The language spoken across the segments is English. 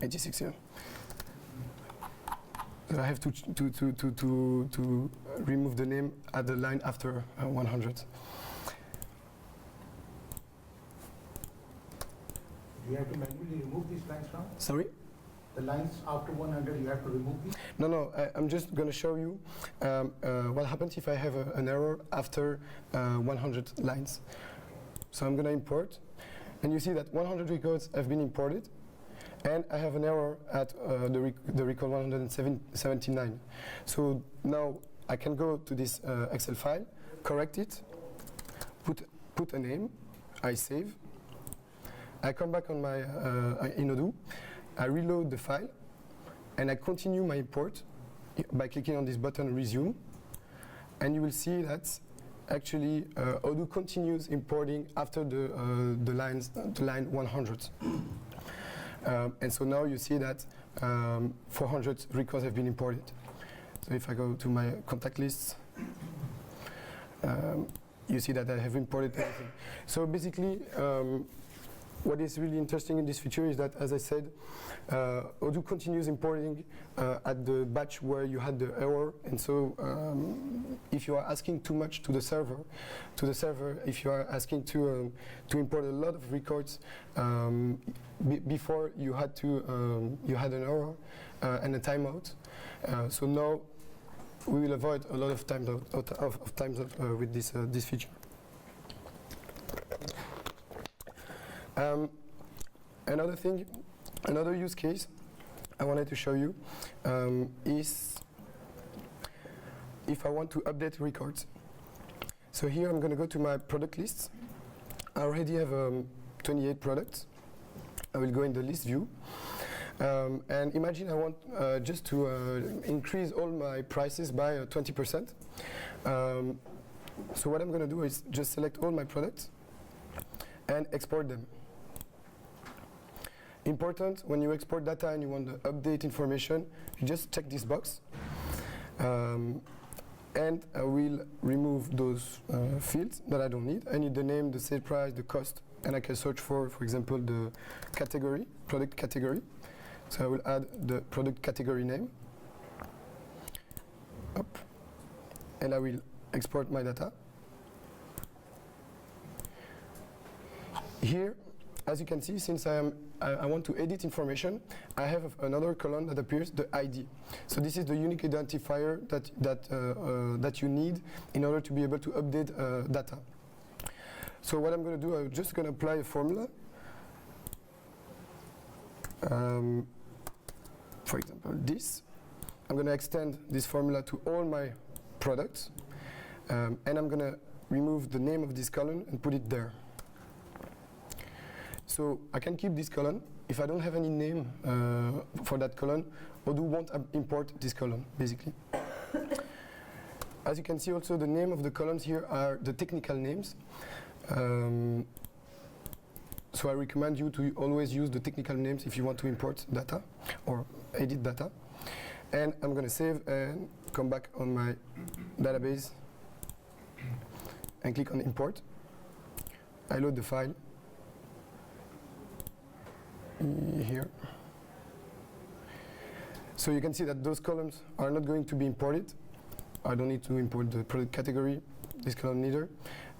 86 here. So I have to remove the name at the line after 100. Do you have to manually remove these lines now? Sorry? The lines after 100, you have to remove these? No, I'm just going to show you what happens if I have an error after 100 lines. So I'm going to import, and you see that 100 records have been imported, and I have an error at the record 179. So now I can go to this Excel file, correct it, put a name, I save, I come back on my in Odoo, I reload the file, and I continue my import by clicking on this button, resume, and you will see that actually Odoo continues importing after the line 100. And so now you see that 400 records have been imported. So if I go to my contact lists, you see that I have imported everything. So basically, what is really interesting in this feature is that, as I said, Odoo continues importing at the batch where you had the error, and so if you are asking too much to the server, if you are asking to import a lot of records before you had an error and a timeout, so now we will avoid a lot of times with this feature. Another use case I wanted to show you is if I want to update records. So here I'm going to go to my product lists. I already have 28 products. I will go in the list view. And imagine I want just to increase all my prices by 20%. So what I'm going to do is just select all my products and export them. Important, when you export data and you want to update information, you just check this box. And I will remove those fields that I don't need. I need the name, the sale price, the cost, and I can search for example, the category, product category. So I will add the product category name. Up. And I will export my data. Here, as you can see, since I want to edit information, I have another column that appears, the ID. So this is the unique identifier that you need in order to be able to update data. So what I'm going to do, I'm just going to apply a formula. For example, this. I'm going to extend this formula to all my products, and I'm going to remove the name of this column and put it there. So I can keep this column. If I don't have any name for that column, Odoo won't import this column, basically. As you can see also, the name of the columns here are the technical names. So I recommend you to always use the technical names if you want to import data or edit data. And I'm going to save and come back on my database and click on import. I load the file here. So you can see that those columns are not going to be imported. I don't need to import the product category, this column neither.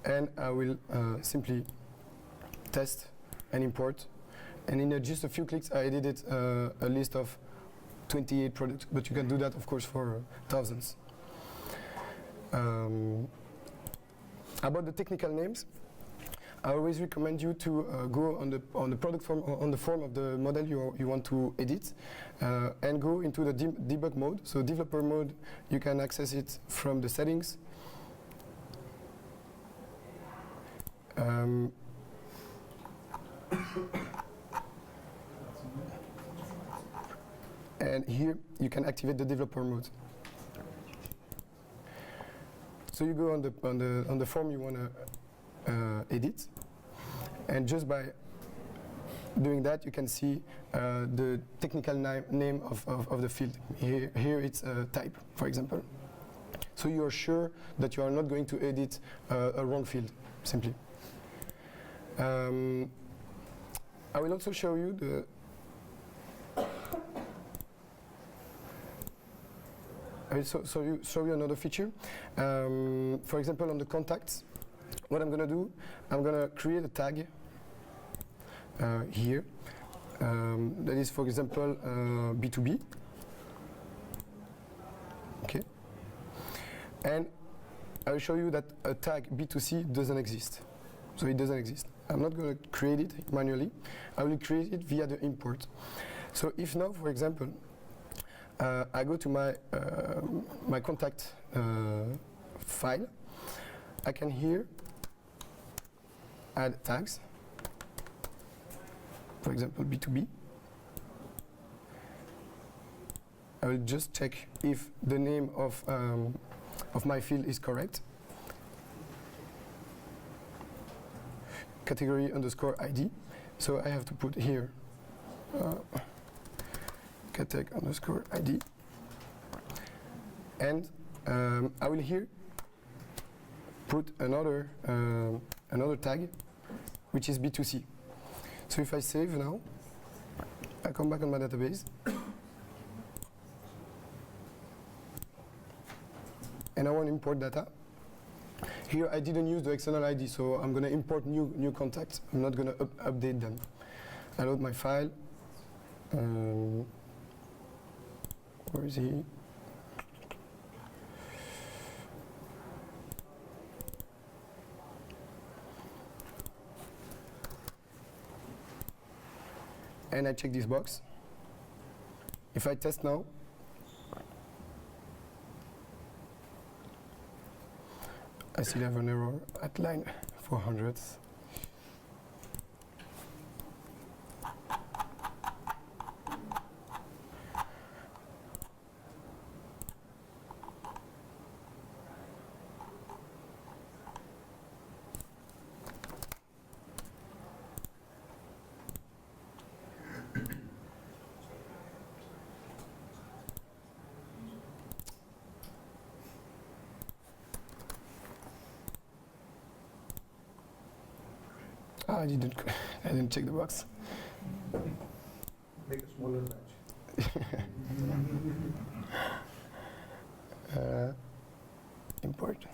And I will simply test and import. And in just a few clicks, I edited a list of 28 products, but you can do that, of course, for thousands. About the technical names, I always recommend you to go on the product form, on the form of the model you want to edit, and go into the debug mode. So developer mode, you can access it from the settings. And here you can activate the developer mode. So you go on the form you want to edit, and just by doing that you can see the technical name of the field. Here it's type, for example. So you are sure that you are not going to edit a wrong field, simply. I will also show you I will show you another feature. For example, on the contacts, what I'm going to do, I'm going to create a tag here. That is, for example, B2B. Okay. And I will show you that a tag B2C doesn't exist. So it doesn't exist. I'm not going to create it manually. I will create it via the import. So if now, for example, I go to my contact file, I can here add tags. For example, B2B. I will just check if the name of my field is correct. Category underscore ID. So I have to put here categ underscore ID. And I will here put another tag, which is B2C. So if I save now, I come back on my database. And I want to import data. Here I didn't use the external ID, so I'm going to import new contacts. I'm not going to update them. I load my file. Where is he? And I check this box. If I test now, I still have an error at line 400. I didn't check the box. Make a smaller batch. Import.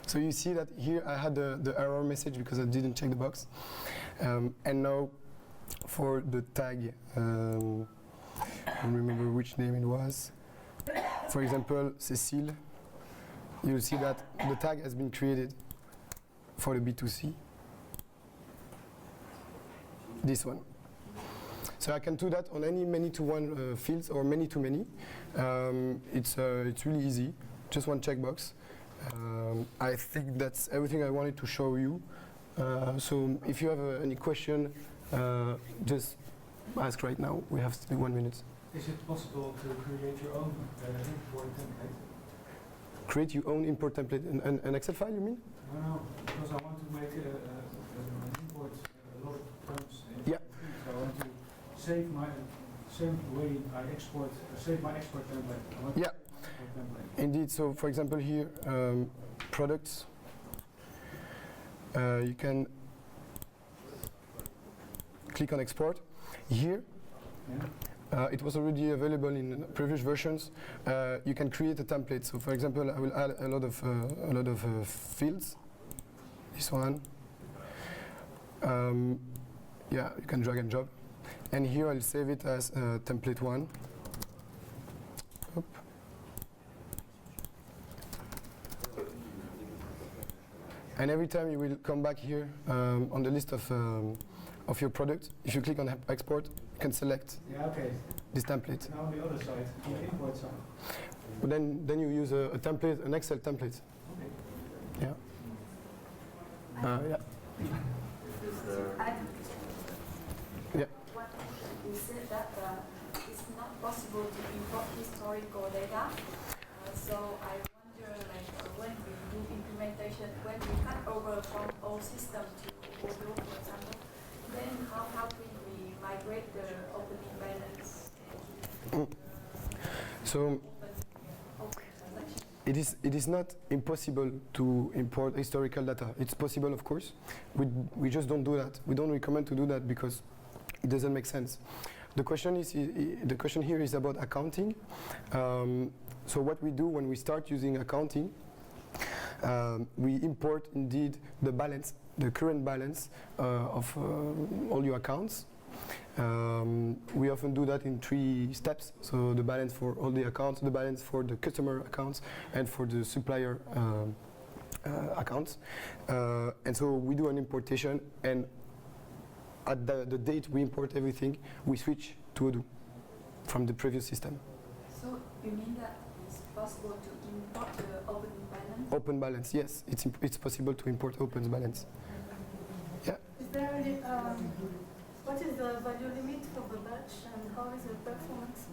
So you see that here I had the error message because I didn't check the box. And now for the tag, I don't remember which name it was. For example, Cécile, you'll see that the tag has been created for the B2C. This one. So I can do that on any many-to-one fields or many-to-many. It's really easy, just one checkbox. I think that's everything I wanted to show you. So if you have any question, just ask right now. We have still 1 minute. Is it possible to create your own import template? Create your own import template, an Excel file, you mean? No, because I want to make an import a lot of terms. Yeah. So I want to save way I export, save my export template. I want Yeah. to save my export template. Indeed. So for example here, products. You can click on export. Here, Yeah. it was already available in previous versions. You can create a template. So for example, I will add a lot of fields. This one. Yeah, you can drag and drop. And here I'll save it as template 1. Oop. And every time you will come back here on the list of your product, if you click on export, you can select this template. Now on the other side, on the import side. But then you use a template, an Excel template. Okay. Yeah. Yeah. Yeah. You said that it's not possible to import historical data. So I wonder, when we do implementation, when we cut over from old system to Odoo, for example, then how can we migrate the opening balance? So it is not impossible to import historical data. It's possible, of course. We just don't do that. We don't recommend to do that because it doesn't make sense. The question here is about accounting. So what we do when we start using accounting, we import indeed the balance, the current balance of all your accounts. We often do that in 3 steps. So the balance for all the accounts, the balance for the customer accounts, and for the supplier accounts. And so we do an importation, and at the date we import everything, we switch to Odoo from the previous system. So you mean that it's possible to import the open balance? Open balance, yes, it's possible to import open balance. Yeah. Is there any, what is the value limit for the batch and how is the performance?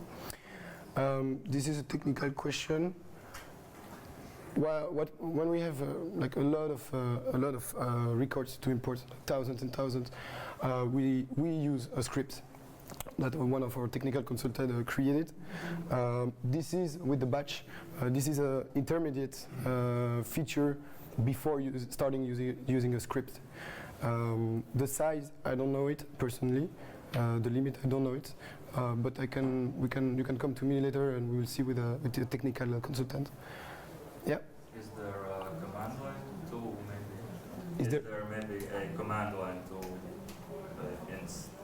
This is a technical question. When we have like a lot of records to import, thousands and thousands, we use a script that one of our technical consultants created. This is with the batch. This is an intermediate feature before starting using a script. The size, I don't know it personally. The limit, I don't know it. But you can come to me later, and we will see with the technical consultant. Yeah. Is there a command line tool maybe? Is there maybe a command line tool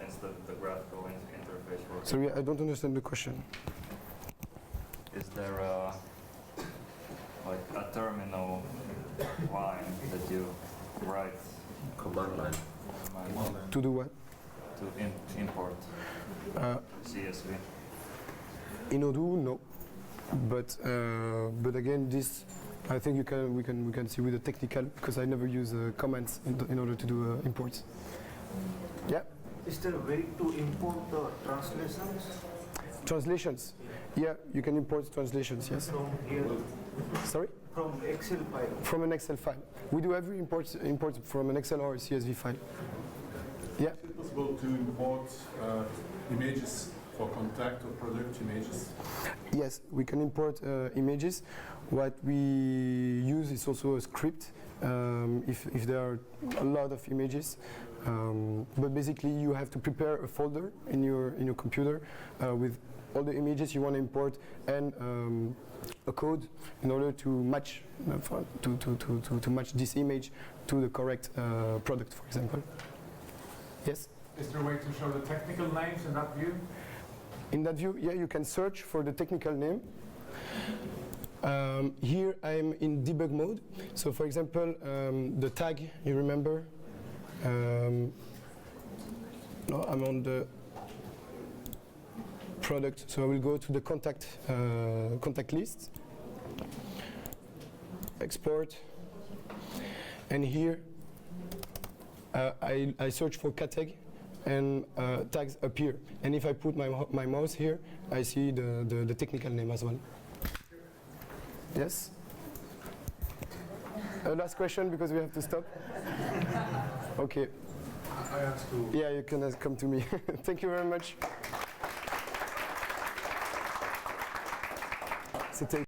instead of the graphical interface for it? Sorry, I don't understand the question. Is there a terminal line that you write? Command line. To do what? To import CSV. In Odoo, no. But again, this I think we can see with the technical, because I never use commands in order to do imports. Yeah. Is there a way to import the translations Translations. Yeah, you can import translations. Yes. from here, Sorry. from Excel file? From an Excel file. We do every import from an Excel or a CSV file. Yeah. Is it possible to import images for contact or product images? Yes, we can import images. What we use is also a script if there are a lot of images. But basically, you have to prepare a folder in your computer with all the images you want to import and a code in order to match to match this image to the correct product, for example. Yes. Is there a way to show the technical names in that view? In that view, yeah, you can search for the technical name. Here I'm in debug mode. So for example, the tag, you remember? No, I'm on the product, so I will go to the contact list, export, and here I search for cat and tags appear. And if I put my mouse here, I see the technical name as well. Yes? Last question, because we have to stop. Okay. I asked to. Yeah, you can come to me. Thank you very much. C'était